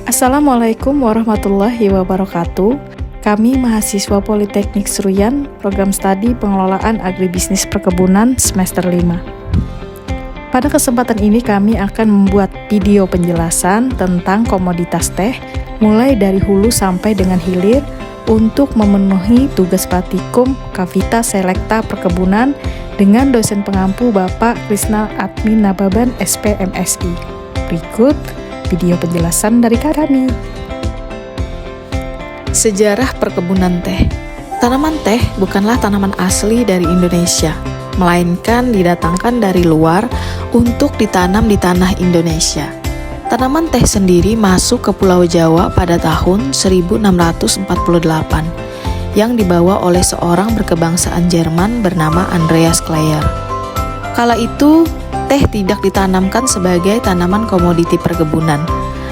Assalamualaikum warahmatullahi wabarakatuh. Kami mahasiswa Politeknik Seruyan, program studi pengelolaan agribisnis perkebunan semester 5. Pada kesempatan ini kami akan membuat video penjelasan tentang komoditas teh, mulai dari hulu sampai dengan hilir, untuk memenuhi tugas praktikum Kavita Selekta Perkebunan dengan dosen pengampu Bapak Krisna Admin Nababan SPMSI. Berikut video penjelasan dari kami. Sejarah perkebunan teh. Tanaman teh bukanlah tanaman asli dari Indonesia, melainkan didatangkan dari luar untuk ditanam di tanah Indonesia. Tanaman teh sendiri masuk ke Pulau Jawa pada tahun 1648 yang dibawa oleh seorang berkebangsaan Jerman bernama Andreas Kleyer. Kala itu, teh tidak ditanamkan sebagai tanaman komoditi perkebunan,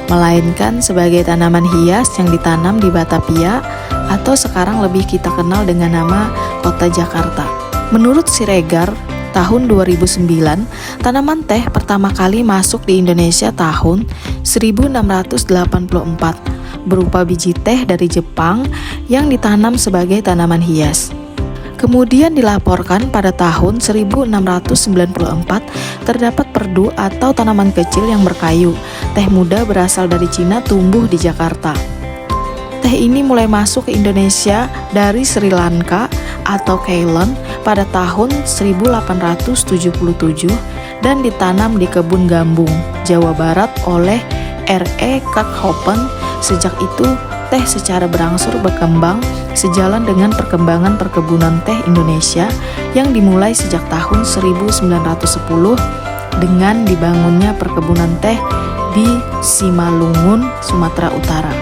melainkan sebagai tanaman hias yang ditanam di Batavia atau sekarang lebih kita kenal dengan nama Kota Jakarta. Menurut Siregar, tahun 2009, tanaman teh pertama kali masuk di Indonesia tahun 1684 berupa biji teh dari Jepang yang ditanam sebagai tanaman hias. Kemudian dilaporkan pada tahun 1694 terdapat perdu atau tanaman kecil yang berkayu. Teh muda berasal dari Cina tumbuh di Jakarta. Teh ini mulai masuk ke Indonesia dari Sri Lanka atau Ceylon pada tahun 1877 dan ditanam di kebun Gambung, Jawa Barat oleh R.E. Kakhopen. Sejak itu, teh secara berangsur berkembang sejalan dengan perkembangan perkebunan teh Indonesia yang dimulai sejak tahun 1910 dengan dibangunnya perkebunan teh di Simalungun, Sumatera Utara.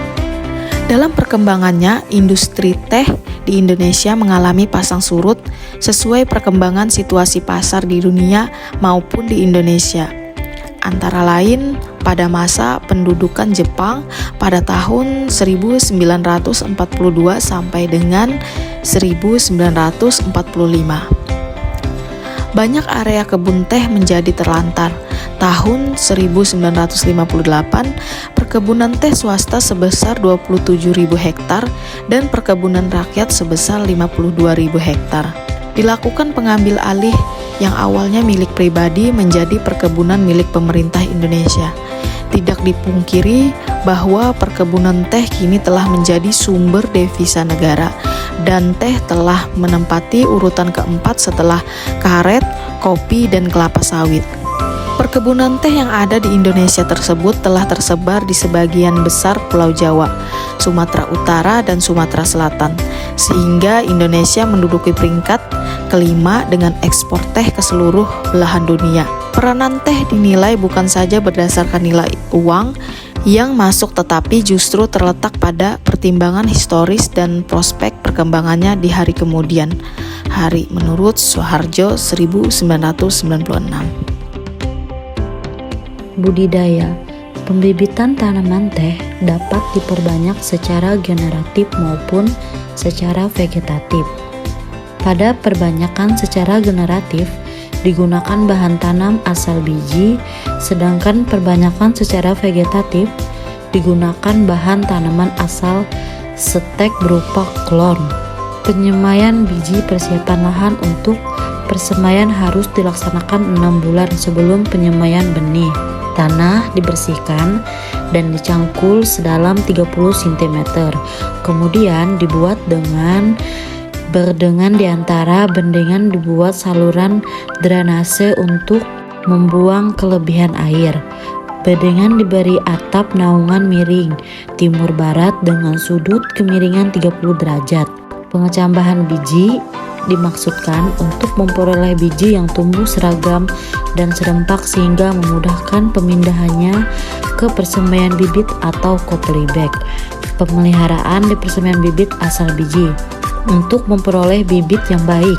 Dalam perkembangannya, industri teh di Indonesia mengalami pasang surut sesuai perkembangan situasi pasar di dunia maupun di Indonesia. Antara lain, pada masa pendudukan Jepang pada tahun 1942 sampai dengan 1945. Banyak area kebun teh menjadi terlantar. Tahun 1958, perkebunan teh swasta sebesar 27.000 hektar dan perkebunan rakyat sebesar 52.000 hektar. Dilakukan pengambil alih yang awalnya milik pribadi menjadi perkebunan milik pemerintah Indonesia. Tidak dipungkiri bahwa perkebunan teh kini telah menjadi sumber devisa negara dan teh telah menempati urutan keempat setelah karet, kopi, dan kelapa sawit. Perkebunan teh yang ada di Indonesia tersebut telah tersebar di sebagian besar Pulau Jawa, Sumatera Utara, dan Sumatera Selatan, sehingga Indonesia menduduki peringkat kelima dengan ekspor teh ke seluruh belahan dunia. Peranan teh dinilai bukan saja berdasarkan nilai uang yang masuk, tetapi justru terletak pada pertimbangan historis dan prospek perkembangannya di hari kemudian hari menurut Soeharjo 1996. Budidaya. Pembibitan tanaman teh dapat diperbanyak secara generatif maupun secara vegetatif. Pada perbanyakan secara generatif digunakan bahan tanam asal biji, sedangkan perbanyakan secara vegetatif digunakan bahan tanaman asal stek berupa klon. Penyemaian biji. Persiapan lahan untuk persemaian harus dilaksanakan 6 bulan sebelum penyemaian benih. Tanah dibersihkan dan dicangkul sedalam 30 cm. Kemudian dibuat berdengan di antara bendengan, dibuat saluran drainase untuk membuang kelebihan air. Bedengan diberi atap naungan miring timur barat dengan sudut kemiringan 30 derajat. Pengecambahan biji dimaksudkan untuk memperoleh biji yang tumbuh seragam dan serempak sehingga memudahkan pemindahannya ke persemaian bibit atau couple bag. Pemeliharaan di persemaian bibit asal biji untuk memperoleh bibit yang baik,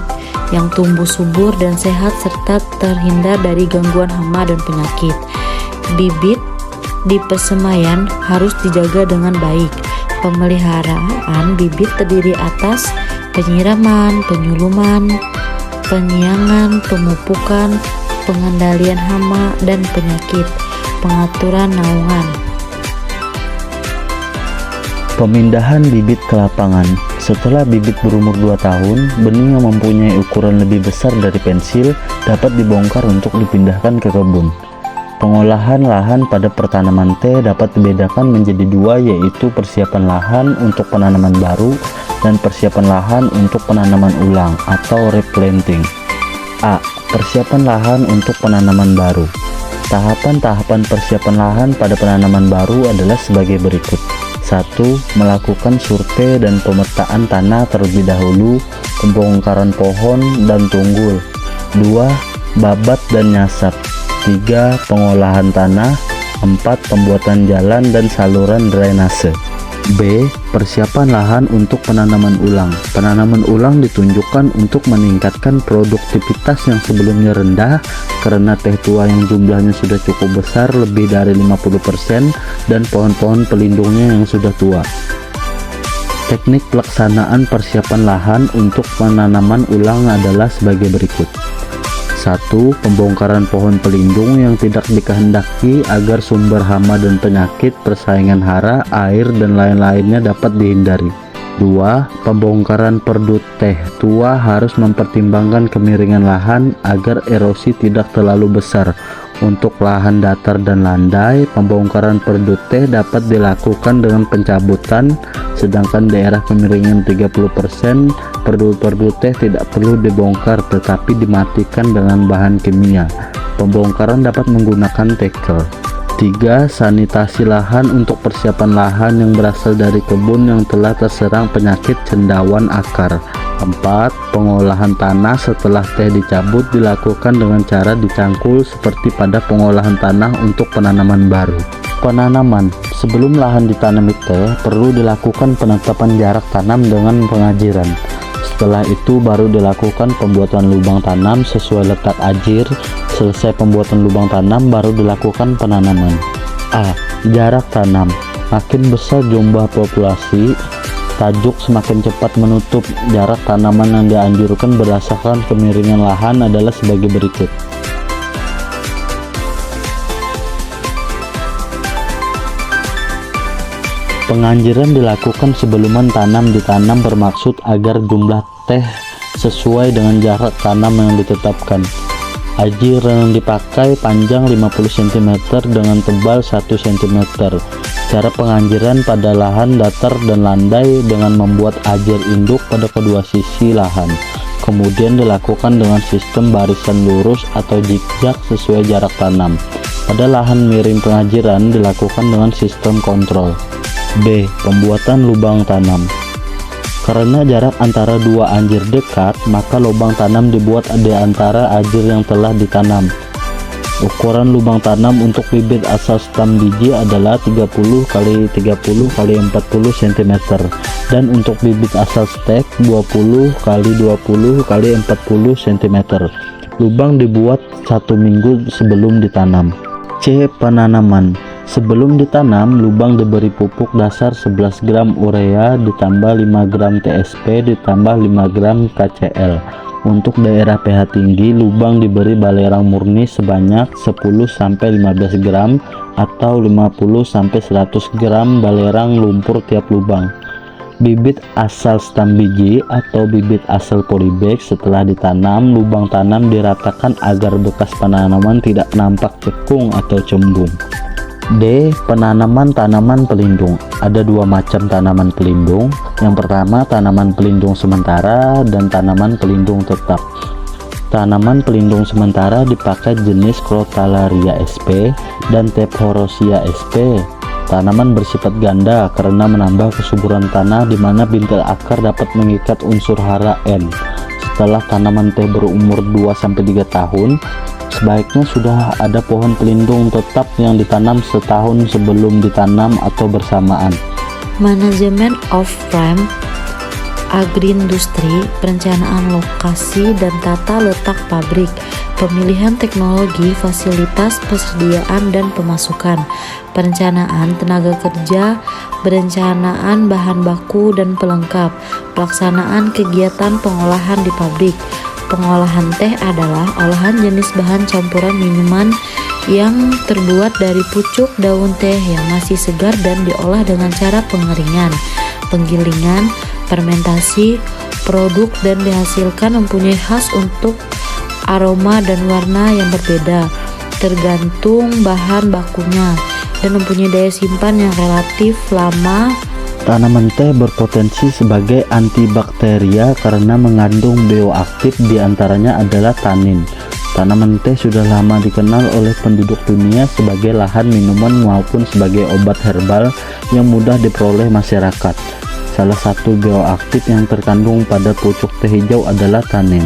yang tumbuh subur dan sehat serta terhindar dari gangguan hama dan penyakit. Bibit di persemaian harus dijaga dengan baik. Pemeliharaan bibit terdiri atas penyiraman, penyuluman, penyiangan, pemupukan, pengendalian hama dan penyakit, pengaturan naungan. Pemindahan bibit ke lapangan. Setelah bibit berumur 2 tahun, benih yang mempunyai ukuran lebih besar dari pensil dapat dibongkar untuk dipindahkan ke kebun. Pengolahan lahan pada pertanaman teh dapat dibedakan menjadi dua, yaitu persiapan lahan untuk penanaman baru dan persiapan lahan untuk penanaman ulang atau replanting. A. Persiapan lahan untuk penanaman baru. Tahapan-tahapan persiapan lahan pada penanaman baru adalah sebagai berikut. 1. Melakukan survei dan pemetaan tanah terlebih dahulu, pembongkaran pohon dan tunggul. 2. Babat dan nyasap. 3. Pengolahan tanah. 4. Pembuatan jalan dan saluran drainase. B. Persiapan lahan untuk penanaman ulang. Penanaman ulang ditunjukkan untuk meningkatkan produktivitas yang sebelumnya rendah karena teh tua yang jumlahnya sudah cukup besar, lebih dari 50%, dan pohon-pohon pelindungnya yang sudah tua. Teknik pelaksanaan persiapan lahan untuk penanaman ulang adalah sebagai berikut. 1. Pembongkaran pohon pelindung yang tidak dikehendaki agar sumber hama dan penyakit, persaingan hara, air, dan lain-lainnya dapat dihindari. 2. Pembongkaran perdut teh tua harus mempertimbangkan kemiringan lahan agar erosi tidak terlalu besar. Untuk lahan datar dan landai, pembongkaran perdut teh dapat dilakukan dengan pencabutan, sedangkan daerah kemiringan 30%, perdut-perdut teh tidak perlu dibongkar tetapi dimatikan dengan bahan kimia. Pembongkaran dapat menggunakan tackle. 3. Sanitasi lahan untuk persiapan lahan yang berasal dari kebun yang telah terserang penyakit cendawan akar. 4. Pengolahan tanah setelah teh dicabut dilakukan dengan cara dicangkul seperti pada pengolahan tanah untuk penanaman baru. Penanaman. Sebelum lahan ditanami teh, perlu dilakukan penetapan jarak tanam dengan pengajiran. Setelah itu baru dilakukan pembuatan lubang tanam sesuai letak ajir. Selesai pembuatan lubang tanam baru dilakukan penanaman. A. Jarak tanam. Makin besar jumlah populasi, tajuk semakin cepat menutup. Jarak tanaman yang dianjurkan berdasarkan kemiringan lahan adalah sebagai berikut. Penganjiran dilakukan sebelum tanam ditanam bermaksud agar jumlah teh sesuai dengan jarak tanam yang ditetapkan. Ajir yang dipakai panjang 50 cm dengan tebal 1 cm. Cara penganjiran pada lahan datar dan landai dengan membuat ajir induk pada kedua sisi lahan. Kemudian dilakukan dengan sistem barisan lurus atau zigzag sesuai jarak tanam. Pada lahan miring pengajiran dilakukan dengan sistem kontrol. B. Pembuatan lubang tanam. Karena jarak antara dua anjir dekat, maka lubang tanam dibuat di antara anjir yang telah ditanam. Ukuran lubang tanam untuk bibit asal stam biji adalah 30 x 30 x 40 cm dan untuk bibit asal stek 20 x 20 x 40 cm. Lubang dibuat 1 minggu sebelum ditanam. C. Penanaman. Sebelum ditanam, lubang diberi pupuk dasar 11 gram urea ditambah 5 gram TSP ditambah 5 gram KCl. Untuk daerah pH tinggi, lubang diberi balerang murni sebanyak 10-15 gram atau 50-100 gram balerang lumpur tiap lubang. Bibit asal stam biji atau bibit asal polybag setelah ditanam, lubang tanam diratakan agar bekas penanaman tidak nampak cekung atau cembung. D. Penanaman tanaman pelindung. Ada dua macam tanaman pelindung. Yang pertama, tanaman pelindung sementara dan tanaman pelindung tetap. Tanaman pelindung sementara dipakai jenis Crotalaria sp dan Tephorosia sp. Tanaman bersifat ganda karena menambah kesuburan tanah di mana bintil akar dapat mengikat unsur hara N. Setelah tanaman teh berumur 2-3 tahun, sebaiknya sudah ada pohon pelindung tetap yang ditanam setahun sebelum ditanam atau bersamaan. Manajemen off-farm agroindustri, perencanaan lokasi dan tata letak pabrik, pemilihan teknologi, fasilitas, persediaan dan pemasukan, perencanaan tenaga kerja, perencanaan bahan baku dan pelengkap, pelaksanaan kegiatan pengolahan di pabrik. Pengolahan teh adalah olahan jenis bahan campuran minuman yang terbuat dari pucuk daun teh yang masih segar dan diolah dengan cara pengeringan, penggilingan, fermentasi, produk dan dihasilkan mempunyai khas untuk aroma dan warna yang berbeda tergantung bahan bakunya dan mempunyai daya simpan yang relatif lama. Tanaman teh berpotensi sebagai antibakteria karena mengandung bioaktif, diantaranya adalah tanin. Tanaman teh sudah lama dikenal oleh penduduk dunia sebagai lahan minuman maupun sebagai obat herbal yang mudah diperoleh masyarakat. Salah satu bioaktif yang terkandung pada pucuk teh hijau adalah tanin.